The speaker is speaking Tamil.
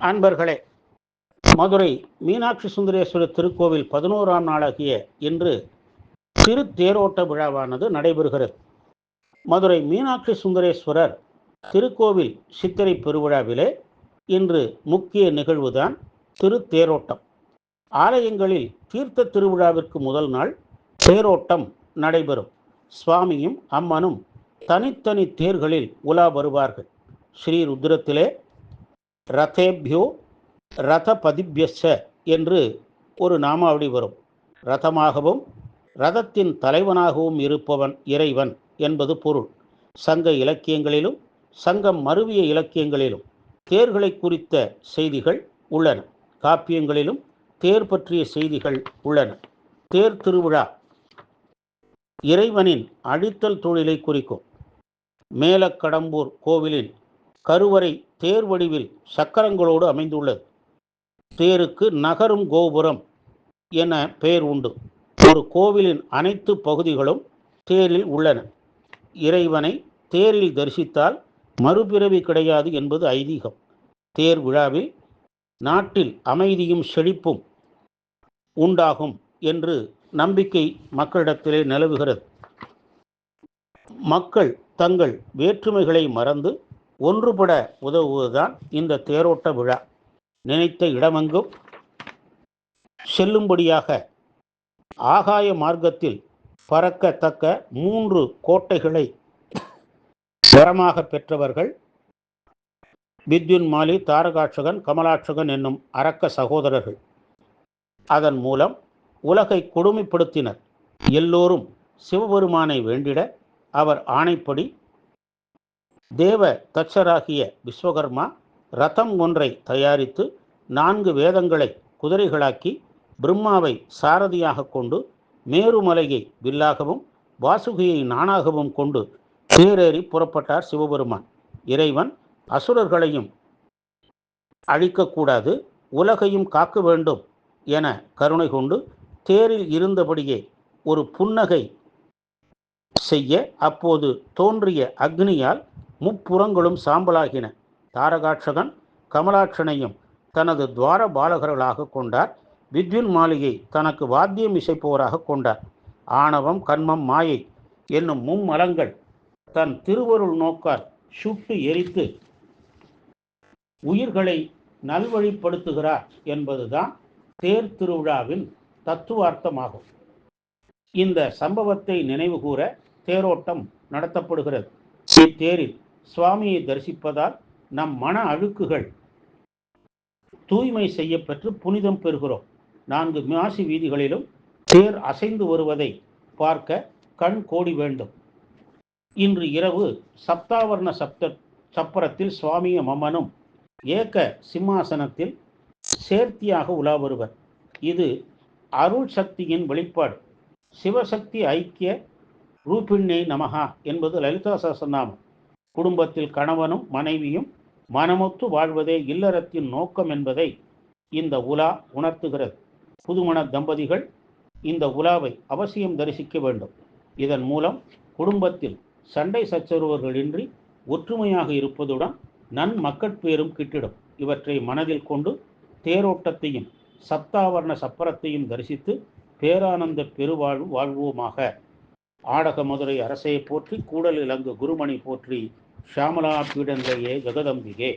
அன்பர்களே, மதுரை மீனாட்சி சுந்தரேஸ்வரர் திருக்கோவில் 11ஆம் நாளாகிய இன்று திரு தேரோட்ட விழாவானது நடைபெறுகிறது. மதுரை மீனாட்சி சுந்தரேஸ்வரர் திருக்கோவில் சித்திரை பெருவிழாவிலே இன்று முக்கிய நிகழ்வுதான் திரு தேரோட்டம். ஆலயங்களில் தீர்த்த திருவிழாவிற்கு முதல் நாள் தேரோட்டம் நடைபெறும். சுவாமியும் அம்மனும் தனித்தனி தேர்களில் உலா வருவார்கள். ஸ்ரீ ருத்ரத்திலே ரதேபியோ ரதபதிபியஸ்ஸ என்று ஒரு நாமாவளி வரும். ரதமாகவும் ரதத்தின் தலைவனாகவும் இருப்பவன் இறைவன் என்பது பொருள். சங்க இலக்கியங்களிலும் சங்கம் மருவிய இலக்கியங்களிலும் தேர்களை குறித்த செய்திகள் உள்ளன. காப்பியங்களிலும் தேர் பற்றிய செய்திகள் உள்ளன. தேர் திருவிழா இறைவனின் அழித்தல் தொழிலை குறிக்கும். மேலக்கடம்பூர் கோவிலின் கருவறை தேர் வடிவில் சக்கரங்களோடு அமைந்துள்ளது. தேருக்கு நகரும் கோபுரம் என பெயர் உண்டு. ஒரு கோவிலின் அனைத்து பகுதிகளும் தேரில் உள்ளன. இறைவனை தேரில் தரிசித்தால் மறுபிறவி கிடையாது என்பது ஐதீகம். தேர் விழாவில் நாட்டில் அமைதியும் செழிப்பும் உண்டாகும் என்று நம்பிக்கை மக்களிடத்திலே நிலவுகிறது. மக்கள் தங்கள் வேற்றுமைகளை மறந்து ஒன்றுபட உதவுவதுதான் இந்த தேரோட்ட விழா. நினைத்த இடமெங்கும் செல்லும்படியாக ஆகாய மார்க்கத்தில் பறக்கத்தக்க 3 கோட்டைகளை வரமாக பெற்றவர்கள் வித்யுன்மாலி, தாரகாட்சகன், கமலாட்சகன் என்னும் அரக்க சகோதரர்கள். அதன் மூலம் உலகை கொடுமைப்படுத்தினர். எல்லோரும் சிவபெருமானை வேண்டிட அவர் ஆணைப்படி தேவ தச்சராகிய விஸ்வகர்மா ரதம் ஒன்றை தயாரித்து 4 வேதங்களை குதிரைகளாக்கி பிரம்மாவை சாரதியாக கொண்டு மேருமலையை வில்லாகவும் வாசுகியை நானாகவும் கொண்டு தேரேறி புறப்பட்டார் சிவபெருமான். இறைவன் அசுரர்களையும் அழிக்கக்கூடாது, உலகையும் காக்க வேண்டும் என கருணை கொண்டு தேரில் இருந்தபடியே ஒரு புன்னகை செய்ய அப்போது தோன்றிய அக்னியால் முப்புறங்களும் சாம்பலாகின. தாரகாட்சகன் கமலாட்சனையும் தனது துவார பாலகர்களாக கொண்டார். வித்யுன்மாலியை தனக்கு வாத்தியம் இசைப்போராக கொண்டார். ஆணவம், கண்மம், மாயை என்னும் மும்மலங்கள் தன் திருவருள் நோக்கால் சுட்டு எரித்து உயிர்களை நல்வழிப்படுத்துகிறார் என்பதுதான் தேர் திருவிழாவின் தத்துவார்த்தமாகும். இந்த சம்பவத்தை நினைவுகூர தேரோட்டம் நடத்தப்படுகிறது. இத்தேரில் சுவாமியை தரிசிப்பதால் நம் மன அழுக்குகள் தூய்மை செய்யப்பெற்று புனிதம் பெறுகிறோம். 4 மாசி வீதிகளிலும் தேர் அசைந்து வருவதை பார்க்க கண் கோடி வேண்டும். இன்று இரவு சப்தாவர்ண சப்பரத்தில் சுவாமியும் அம்மனும் ஏக சிம்மாசனத்தில் சேர்த்தியாக உலா வருவர். இது அருள் சக்தியின் வெளிப்பாடு. சிவசக்தி ஐக்கிய ரூபிண்ணே நமகா என்பது லலிதா சஹஸ்ரநாமம். குடும்பத்தில் கணவனும் மனைவியும் மனமொத்து வாழ்வதே இல்லறத்தின் நோக்கம் என்பதை இந்த உலா உணர்த்துகிறது. புதுமண தம்பதிகள் இந்த உலாவை அவசியம் தரிசிக்க வேண்டும். இதன் மூலம் குடும்பத்தில் சண்டை சச்சரவுகளின்றி ஒற்றுமையாக இருப்பதுடன் நன்மக்கட்பேரும் கிட்டிடும். இவற்றை மனதில் கொண்டு தேரோட்டத்தையும் சப்தாவர்ண சப்பரத்தையும் தரிசித்து பேரானந்த பெருவாழ்வு வாழ்வோமாக. ஆடக மதுரை அரசையை போற்றி, கூடல் இலங்கு குருமணி போற்றி, ஷாமலா பீடந்தையே ஜெகதம்பிகே.